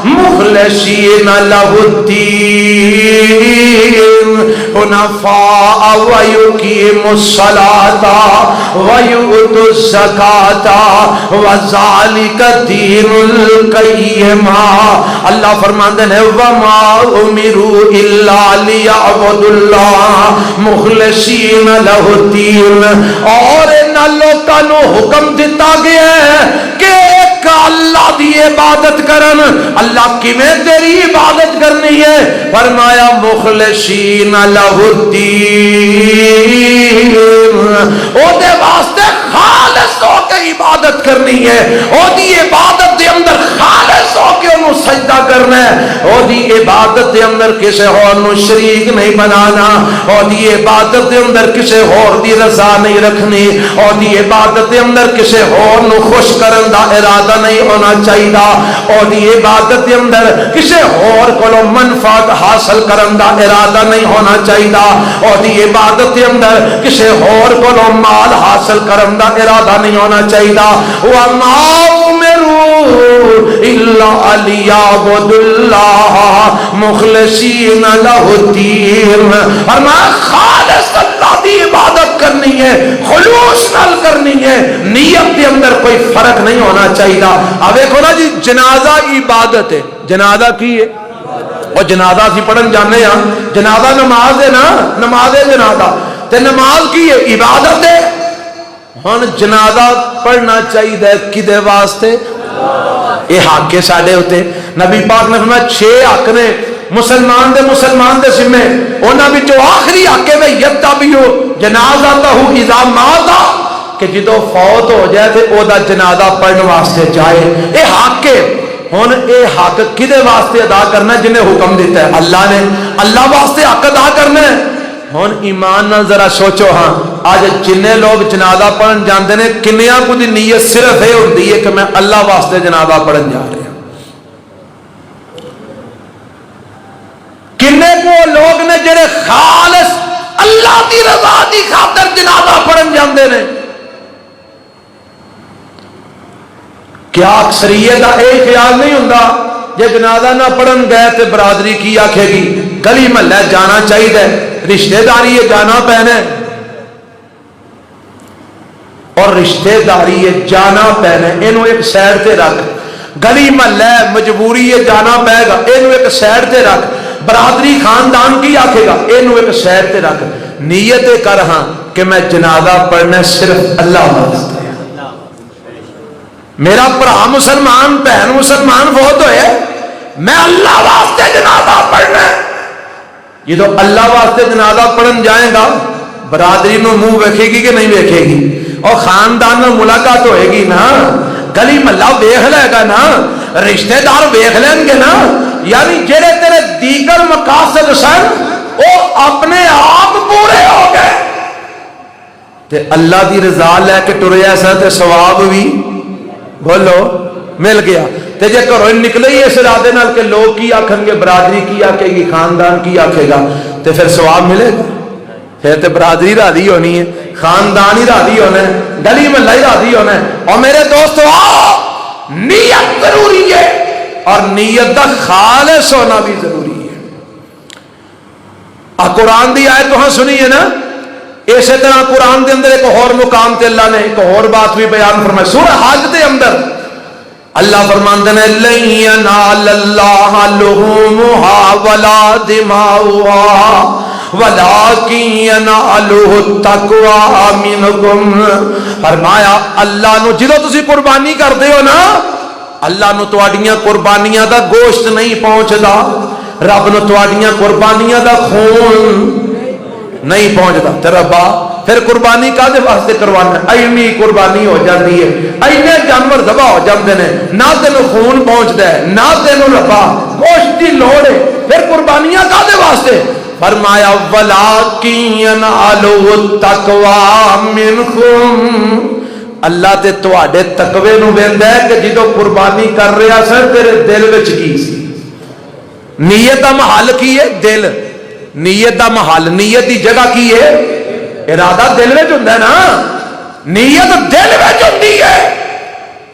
مخلصین لہ الدین حنفاء ویقیموا الصلاۃ ویؤتوا الزکاۃ وذلک دین القیم اللہ فرماندے نے وما امروا الا لیعبدوا اللہ مخلصین لہ الدین اور ان لوکاں نو حکم دیتا گیا ہے کہ ایک اللہ دی عبادت کرن اللہ کیویں تیری عبادت کرنی ہے فرمایا مخلصین لہ الدین او دے واسطے خالص ہو کے عبادت کرنی ہے او دی عبادت دے اندر خالص ہو کے انہوں سجدہ کرنا ہے او دی عبادت دے اندر کسے اور نو شریک نہیں بنانا او دی عبادت دے اندر کسے اور دی رضا نہیں رکھنی او دی عبادت دے اندر کسے اور نو خوش کرن دا ارادہ نہیں ہونا چاہیے او دی عبادت دے اندر کسے اور کولو منفعت حاصل کرن دا ارادہ نہیں ہونا چاہیے او دی عبادت دے اندر کسے اور کولو مال حاصل کرن دا ارادہ نہیں ہونا چاہیے وما امروا الا لیعبدوا اللہ مخلصین لہ الدین فرمایا خالص اللہ دی عبادت کرنی ہے خلوص نال کرنی ہے نیت کے اندر کوئی فرق نہیں ہونا چاہیے اب دیکھو نا جی جنازہ عبادت ہے جنازہ کی ہے اور جنازہ سی پڑھن جانے ہاں جنازہ نماز ہے نا نماز ہے جنازہ تے نماز کی ہے عبادت ہے ہن جنازہ پڑھنا چاہیے کدے واسطے یہ حق ہے ساڈے ہوتے نبی پاک نے فرمایا 6 حق نے مسلمان دے ذمے انہاں وچوں آخری حق ہے یتبعو جنازتہ اذا مات کہ جدو فوت ہو جائے تے او دا جنازہ پڑھن واسطے جائے یہ حق ہے ہن یہ حق کدے واسطے ادا کرنا ہے جنہیں حکم دیتا ہے اللہ نے اللہ واسطے حق ادا کرنا ہے ہن ایمان نال ذرا سوچو ہاں آج جننے لوگ جنازہ پڑھن جاندے نے کنیاں کو دی نیت صرف یہ ہوندی ہے کہ میں اللہ واسطے جنازہ پڑھن جا رہا ہوں کنے کو لوگ نے جڑے خالص اللہ دی رضا دی خاطر جنازہ پڑھن جاندے نے کیا اکثریت کا یہ خیال نہیں ہوندا جے جنازہ نہ پڑھن گئے تے برادری کی آکھے گی گلی محلے جانا چاہیے رشتہ داری جانا پینا اور رشتہ داری جانا پینا اینو ایک سائڈ تے رکھ گلی محلے مجبوری جانا پائے گا اینو ایک سائڈ تے رکھ برادری خاندان کی آکھے گا اینو ایک سائڈ تے رکھ نیت کر ہاں کہ میں جنازہ پڑھنا صرف اللہ واسطے میرا برا مسلمان بہن مسلمان فوت ہوئے میں اللہ واسطے جنازہ پڑھنا جدو اللہ واسطے جنازہ پڑھن جائے گا برادری نو منہ ویکھے گی کہ نہیں ویکھے گی اور خاندان میں ملاقات ہوئے گی نا گلی محلہ ویکھ لے گا نا رشتہ دار ویکھ لیں گے نا یعنی جڑے تیرے دیگر مقاصد سن وہ اپنے آپ پورے ہو گئے تے اللہ دی رضا لے کے ٹریا سا تے ثواب بھی بولو مل گیا تے جے گھروں نکلے ہی اس ارادے نال کہ لوگ کی آکھیں گے برادری کی آکھے گی خاندان کی آکھے گا تے پھر ثواب ملے گا پھر تے برادری راضی ہونی ہے خاندان ہی راضی ہونا ہے گلی محلہ ہی راضی ہونا ہے اور میرے دوستو نیت ضروری ہے اور نیت دا خالص ہونا بھی ضروری ہے قرآن دی آیت تو ہاں سنی ہے نا اسی طرح قرآن دے اندر ایک اور مقام تے اللہ نے ایک اور بات بھی بیان فرمائی سورہ حج دے اندر اللہ فرماندے نے لن ینال اللہ لحومها ولا دماؤها ولکن ینالہ التقوی منکم فرمایا اللہ نو جدو تسی قربانی کردے ہو نا اللہ نو تواڈیاں قربانیاں دا گوشت نہیں پہنچدا رب نو تواڈیاں قربانیاں دا خون نہیں پہنچتا تے ربا پھر قربانی کادے واسطے کروانا اینی قربانی ہو جاتی ہے اینے جانور ذبح ہو جاندے نے نہ تینوں خون پہنچدا ہے نہ تینوں ربا گوشت دی لوڑ ہے پھر قربانیاں کادے واسطے فرمایا ولکن ینالہ التقوی منکم اللہ تے تواڈے تقوی نو ویندا ہے کہ جدوں قربانی کر رہا سر تیرے دل وچ کی سی نیت دا محل کی ہے دل نیت دا محل نیت دی جگہ کی ہے ارادہ دل وچ ہوندا ہے نا نیت دل وچ ہوندی ہے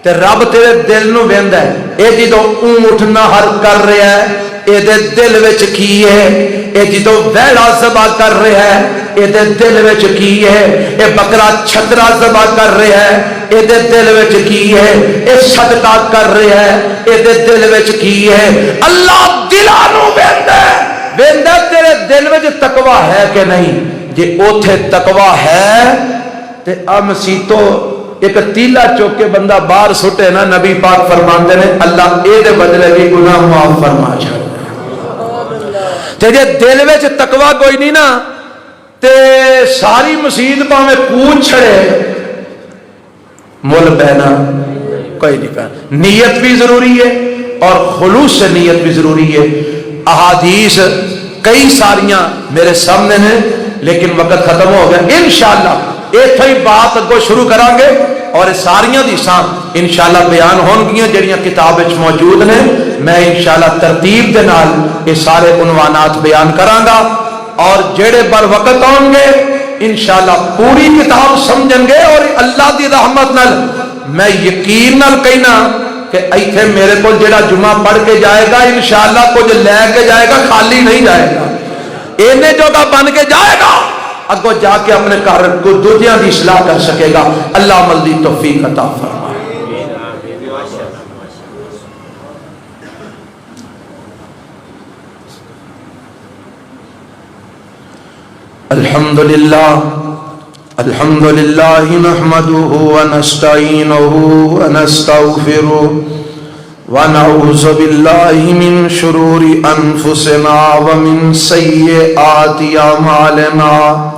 تے رب تیرے دل نو ویندا ہے اے جدوں اونٹ نہر کر رہا ہے اے دے دل وچ کی ہے اے جدوں ویڑا ذبح کر رہا ہے اے دے دل وچ کی ہے اے بکرا چھترا ذبح کر رہا ہے اے دے دل وچ کی ہے اے صدقہ کر رہا ہے اے دے دل وچ کی ہے اللہ دلاں نو ویندا ہے ویندا تیرے دل وچ تقوی ہے کہ نہیں جے اوتھے تقوی ہے تے مسیتو ایک تیلا چوک کے بندہ باہر سٹے نا نبی پاک فرماندے نے اللہ اے دے بدلے بھی گناہ معاف فرما چھڑ تے جے دل وچ تقوی کوئی نہیں نا تے ساری مسجد پاویں کود چھڑے مل بہنا کوئی نہیں کر نیت بھی ضروری ہے اور خلوص سے نیت بھی ضروری ہے احادیث کئی ساریاں میرے سامنے ہیں لیکن وقت ختم ہو گیا انشاءاللہ ایک ہی بات کو شروع کریں گے اور ساریاں دیساں انشاءاللہ بیان ہونگیاں جڑیاں کتاب وچ موجود نے میں انشاءاللہ ترتیب دے نال یہ سارے عنوانات بیان کراں گا اور جڑے بر وقت ہوں گے انشاءاللہ پوری کتاب سمجھیں گے اور اللہ دی رحمت نال میں یقین نال کہنا کہ ایتھے میرے کو جڑا جمعہ پڑھ کے جائے گا انشاءاللہ کچھ لے کے جائے گا خالی نہیں جائے گا اینے جگہ بن کے جائے گا اگو جا کے اپنے گھر کو دوجیاں دی اصلاح کر سکے گا اللہ عمل دی توفیق عطا فرمائے الحمدللہ نحمده ونستعینه ونستغفره ونعوذ باللہ من شرور انفسنا ومن سیئات اعمالنا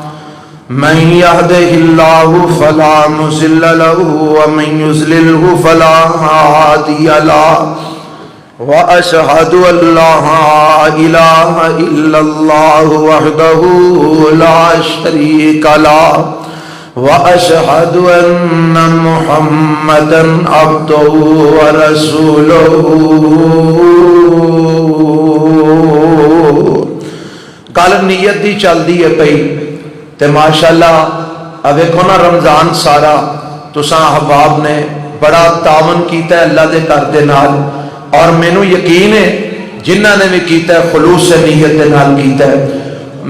من يهده الله فلا مضل له ومن يضلل فلا هادي له واشهد ان لا اله الا الله وحده لا شريك له واشهد ان محمدا عبده ورسوله گل نیت دی چل دی ہے پئی تے ماشاءاللہ اب ویکھو نا رمضان سارا تساں احباب نے بڑا تعاون کیتا ہے اللہ دے گھر دے نال اور مینوں یقین ہے جنہاں نے بھی کیتا ہے خلوص سے نیت دے نال کیتا ہے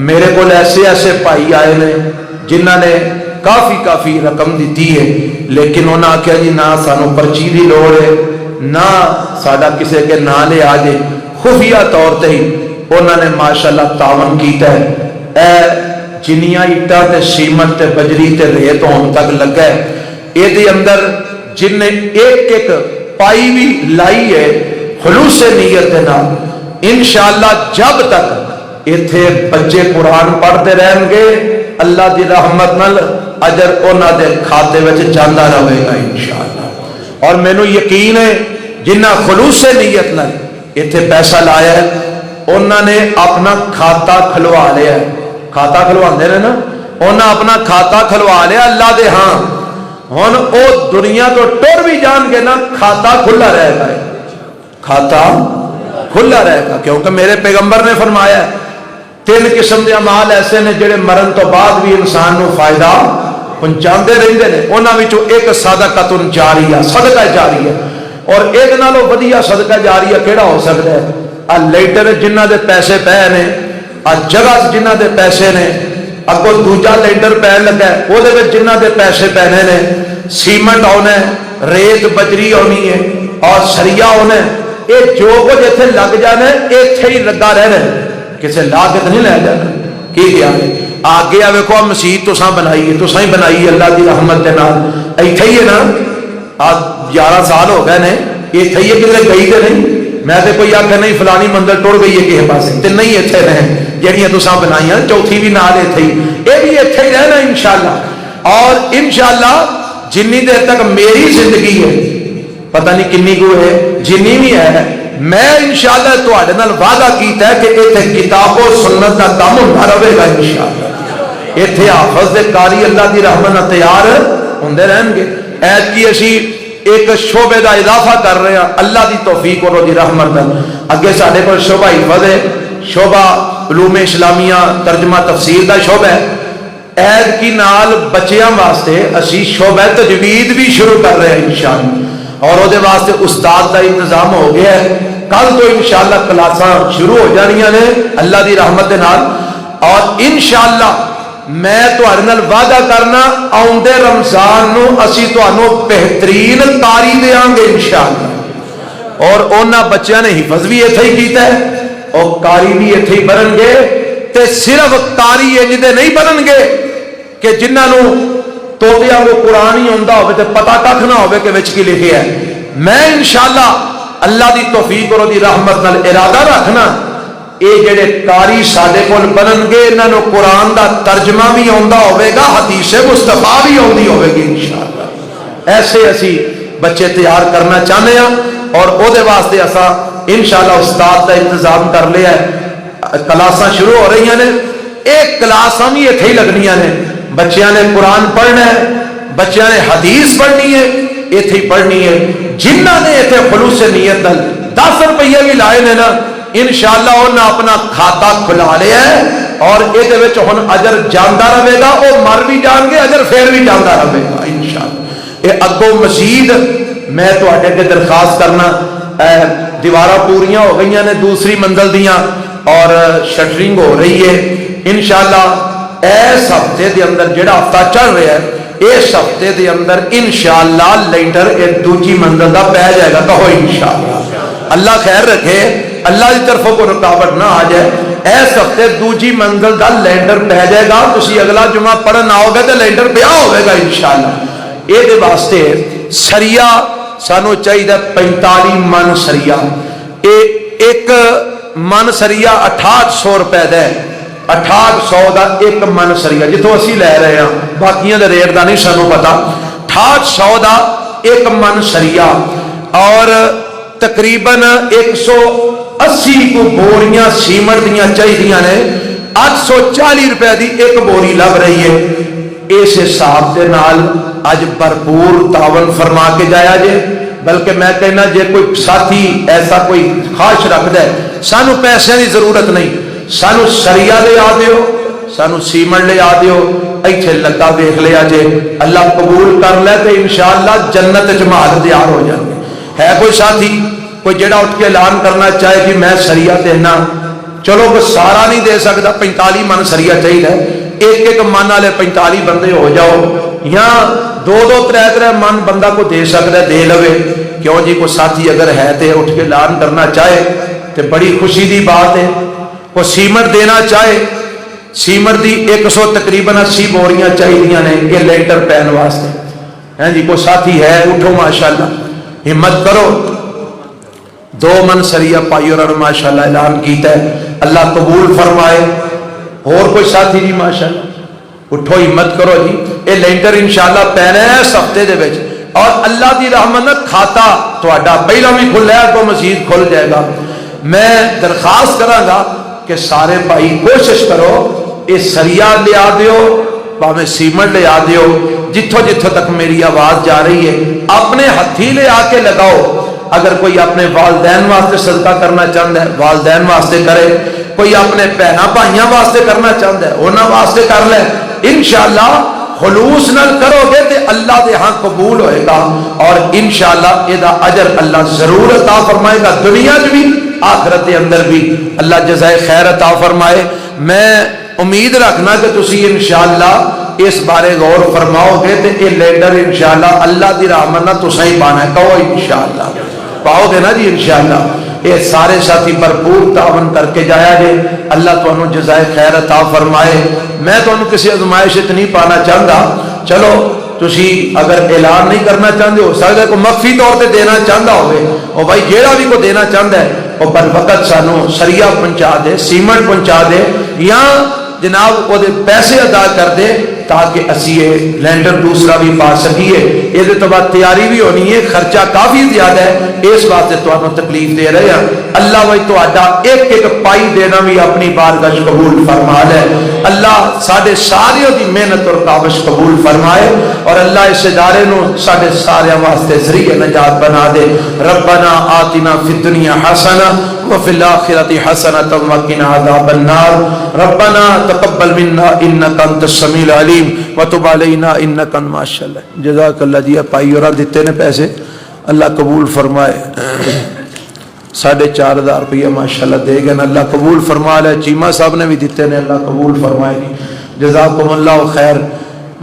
میرے کول ایسے ایسے بھائی آئے نے جنہاں نے کافی رقم دیتی ہے لیکن انہاں آکھیا جی نہ سانو پرچی دی لوڑ ہے نہ ساڈا کسے کے نا لے آ جے خفیہ طور تے ہی انہاں نے ماشاءاللہ تعاون کیتا ہے اے جنیاں اٹا تے سیمنٹ تے بجری تے ریت ہون تک لگا ہے اے دے اندر جن نے ایک ایک پائی بھی لائی ہے خلوص سے نیت دے نال انشاءاللہ جب تک ایتھے بچے قرآن پڑھتے رہیں گے اللہ دی رحمت نال اجر انہاں دے کھاتے وچ جاندا رہے گا انشاءاللہ اور مینوں یقین ہے جنہاں خلوص سے نیت نال ایتھے پیسہ لایا ہے انہاں نے اپنا کھاتا کھلوا لیا ہے کھاتا کھلوا دے نا انہاں اپنا کھاتا کھلوا لیا اللہ دے ہاں ہن او دنیا تو ٹر بھی جان گے نا کھاتا کھلا رہے گا کھاتا کھلا رہے گا کیونکہ میرے پیغمبر نے فرمایا ہے 3 قسم دے اعمال ایسے نے جڑے مرن تو بعد بھی انسان نو فائدہ پہنچاندے رہندے نے انہاں وچوں ایک صدقۃ جاریہ صدقہ جاریہ اور ایک نالوں ودیا صدقہ جاریہ کیڑا ہو سکدا ہے آ لیٹر جنہاں دے پیسے پے نے آ جگہ جنہاں دے پیسے نے اگو دوجا لینڈر پہ لگا ہے وہ دے وچ جنہاں دے پیسے پینے نے سیمنٹ آنا ہے ریت بجری آنی ہے اور سریا آنا ہے یہ جو کچھ اتنے لگ جانا ہے اتنے ہی لگا رہنا ہے کسی لا کے تو نہیں لے جانا کی گیا ہے آگے آ ویکھو مسجد تساں بنائی ہے تساں ہی بنائی ہے اللہ دی رحمت دے نال ایتھے ہی ہے نا آ 11 سال ہو گئے نے ایتھے ہی ہے کدھر گئی تے نہیں میں تے کوئی آکھے نہیں فلانی مندر ٹر گئی ہے کسی پاسے تے نہیں ایتھے رہیں جہاں تساں بنائیاں چوتھی بھی نال ایتھے ہی یہ بھی ایتھے ہی رہنا انشاءاللہ اور انشاءاللہ جنی دیر تک میری زندگی ہے پتہ نہیں کنی کو ہے جنی بھی ہے میں انشاءاللہ تواڈے نال وعدہ کیتا ہے کہ ایتھے کتاب و سنت دا کام ہوندا رہے گا انشاءاللہ ایتھے حافظ دے قاری اللہ دی رحمت نال تیار ہوندے رہن گے ایت کی اسی ایک شعبے دا اضافہ کر رہے ہیں اللہ دی توفیق اور دی رحمت نال اگے ساڈے کول شعبہ حفظ ہے شعبہ علوم اسلامیہ ترجمہ تفسیر دا شعبہ ہے، عید کی نال بچیاں واسطے اسی شعبہ تجوید بھی شروع کر رہے ہیں انشاءاللہ، اور وہ واسطے استاد کا انتظام ہو گیا ہے۔ کل تو انشاءاللہ کلاساں شروع ہو جانیاں نے اللہ دی رحمت دے نال، اور انشاءاللہ میں تہاڈے نال وعدہ کرنا آؤندے رمضان نو اسی تہانوں بہترین قاری دیاں گے انشاءاللہ، اور انہاں بچیاں نے حفظ بھی ایتھے ہی کیتا ہے اور قاری بھی ایتھے ہی بنن گے، تے صرف قاری انج دے نہیں بنن گے کہ جنہاں نو توتیاں کو قرآن ہی ہوندا ہوے تے پتہ کھ نہ ہوے کہ وچ کی لکھیا ہے۔ میں انشاءاللہ اللہ دی توفیق اور دی رحمت نال ارادہ رکھنا اے جڑے قاری ساڈے کول بنن گے انہاں نو قرآن دا ترجمہ بھی آوندا ہوے گا، حدیث مصطفیٰ بھی آوندی ہوے گی انشاءاللہ۔ ایسے اسی بچے تیار کرنا چاہنے ہیں، اور او دے واسطے اساں انشاءاللہ استاد دا انتظام کر لیا ہے۔ کلاساں شروع ہو رہی ہیں، ایک کلاساں بھی ایتھے ہی لگنیاں نے، بچیاں نے قرآن پڑھنا ہے، بچیاں نے حدیث پڑھنی ہے، ایتھے ہی پڑھنی ہے۔ جنہ نے ایتھے خلوص نیت نال 10 روپیے بھی لائے نے نا، انشاءاللہ انہاں اپنا کھاتا کھلا لیا ہے، اور یہ وچ ہن اجر جاندا رہے گا، وہ مر بھی جان گے اجر پھر بھی جاندا رہے گا انشاءاللہ۔ یہ اگوں مزید میں تواڈے اگے درخواست کرنا، دیواراں پوریاں ہو گئی نے دوسری منزل دیاں، اور شٹرنگ ہو رہی ہے انشاءاللہ۔ اس ہفتے دے اندر جڑا ہفتہ چل رہا ہے، اس ہفتے دے اندر انشاءاللہ لینڈر ایک دوسری منزل دا پہ جائے گا، کہو انشاءاللہ۔ اللہ خیر رکھے، اللہ کی طرف کوئی رکاوٹ نہ آ جائے۔ اس ہفتے دوسری منزل دا لینڈر پہ جائے گا، تسی اگلا جمعہ پڑھن آؤ گے تو لینڈر پیا ہوئے گا انشاءاللہ۔ یہ واسطے سریہ سانو چاہیے 45 من سریہ، ایک من سریہ 6800 روپے دا ہے، 6800 دا ایک من سریہ، جتوں اسی لے رہے ہیں باقیاں دے ریٹ دا نہیں سانو پتا، 6800 دا ایک من سریہ، اور تقریباً 180 کو بوریاں سیمنٹ دیاں چاہیے نے، 840 روپے دی ایک بوری لگ رہی ہے۔ اس حساب دے نال اج بھرپور تعاون فرما کے جایا جے، بلکہ میں کہنا جے کوئی ساتھی ایسا کوئی خواہش رکھدا ہے، سانو پیسے دی ضرورت نہیں، سانو سریہ لے آ دیو، سانو سیمنٹ لے آ دیو، ایتھے لگا دیکھ لیا جے، اللہ قبول کر لے تے انشاءاللہ جنت وچ محل تیار ہو جائے۔ ہے کوئی ساتھی کوئی جڑا اٹھ کے اعلان کرنا چاہے کہ میں سریہ دینا، چلو کوئی سارا نہیں دے سکتا، 45 من سریہ چاہیے، ایک من والے 45 بندے ہو جاؤ، یا 2 3 من بندہ کو دے سکتا ہے دے لوے، کیوں جی کوئی ساتھی اگر ہے تو اٹھ کے اعلان کرنا چاہے تو بڑی خوشی دی بات ہے۔ کوئی سیمنٹ دینا چاہے، سیمنٹ دی 100 تقریباً 80 بوریاں چاہیے نے یہ لینٹر پہن واسطے، ہیں جی کوئی ساتھی ہے اٹھو ماشاءاللہ ہمت کرو، 2 من سریہ پائی اور ماشاءاللہ اعلان کیتا ہے، اللہ قبول فرمائے۔ اور کوئی ساتھی جی ماشاءاللہ اٹھو ہمت کرو جی، یہ لینٹر انشاءاللہ پہنے ہیں اس ہفتے دے وچ، اور اللہ دی رحمت کھاتا تہاڈا پہلا بھی کھلیا تو مزید کھل جائے گا۔ میں درخواست کراں گا کہ سارے بھائی کوشش کرو یہ سریہ لے آ دیو، باویں سیمنٹ لے آ دیو، جتھوں جتھوں تک میری آواز جا رہی ہے اپنے ہتھی لے آ کے لگاؤ۔ اگر کوئی اپنے والدین واسطے صدقہ کرنا چاہتا ہے والدین واسطے کرے، کوئی اپنے بہناں بھائیاں واسطے کرنا چاہتا ہے انہاں واسطے کر لے، انشاءاللہ خلوص نال کرو گے تے اللہ دے ہاں قبول ہوئے گا، اور انشاءاللہ یہ اجر اللہ ضرور عطا فرمائے گا، دنیا بھی آخرت کے اندر بھی اللہ جزائے خیر عطا فرمائے۔ میں امید رکھنا کہ تسی انشاءاللہ اس بارے غور فرماؤ گے تے یہ لینڈر انشاءاللہ اللہ دی رحمت نال تساں ہی پانا ہے، کہو انشاءاللہ پاؤ گے نا جی انشاءاللہ۔ یہ سارے ساتھی بھرپور تعاون کر کے جایا جے، اللہ تانوں جزائے خیر عطا فرمائے۔ میں تانوں کسی ازمائش نہیں پانا چاہتا، چلو تسی اگر اعلان نہیں کرنا چاہتے ہو سکتا ہے کوئی مخفی طور پہ دینا چاہتا ہوئے، اور بھائی جیڑا بھی کوئی دینا چاہتا ہے وہ بر وقت سانو سریہ پہنچا دے، سیمنٹ پہنچا دے، یا جناب وہ پیسے ادا کر دے تاکہ اسی یہ لینڈر دوسرا بھی پا سکیے۔ یہ تو بعد تیاری بھی ہونی ہے، خرچہ کافی زیادہ ہے، اس واسطے تمہیں تکلیف دے رہے ہیں۔ اللہ وہی تو ایک ایک پائی دینا بھی اپنی بارگاہ قبول فرما لے۔ اللہ سارے سارے دی محنت اور کاوش قبول فرمائے، اور اللہ اس ادارے نو سارے سارے واسطے ذریعہ نجات بنا دے۔ ربنا آتنا فی الدنیا حسنہ وفی الآخرۃ حسنۃ وقنا عذاب النار۔ ربنا تقبل منا انک انت السمیع العلیم وتب علینا انک انت ماشاءاللہ۔ جزاک اللہ جی، پائی اور دیتے نے پیسے، اللہ قبول فرمائے۔ 4,500 روپیہ ماشاءاللہ دے گئے، اللہ قبول فرما لے۔ چیمہ صاحب نے بھی دیتے نے، اللہ قبول فرمائے گی۔ جزاکم اللہ خیر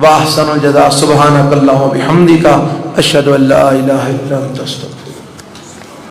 واحسن الجزاء۔ سبحانک اللہم و بحمدک، اشہد ان لا الہ الا انت استغفرک۔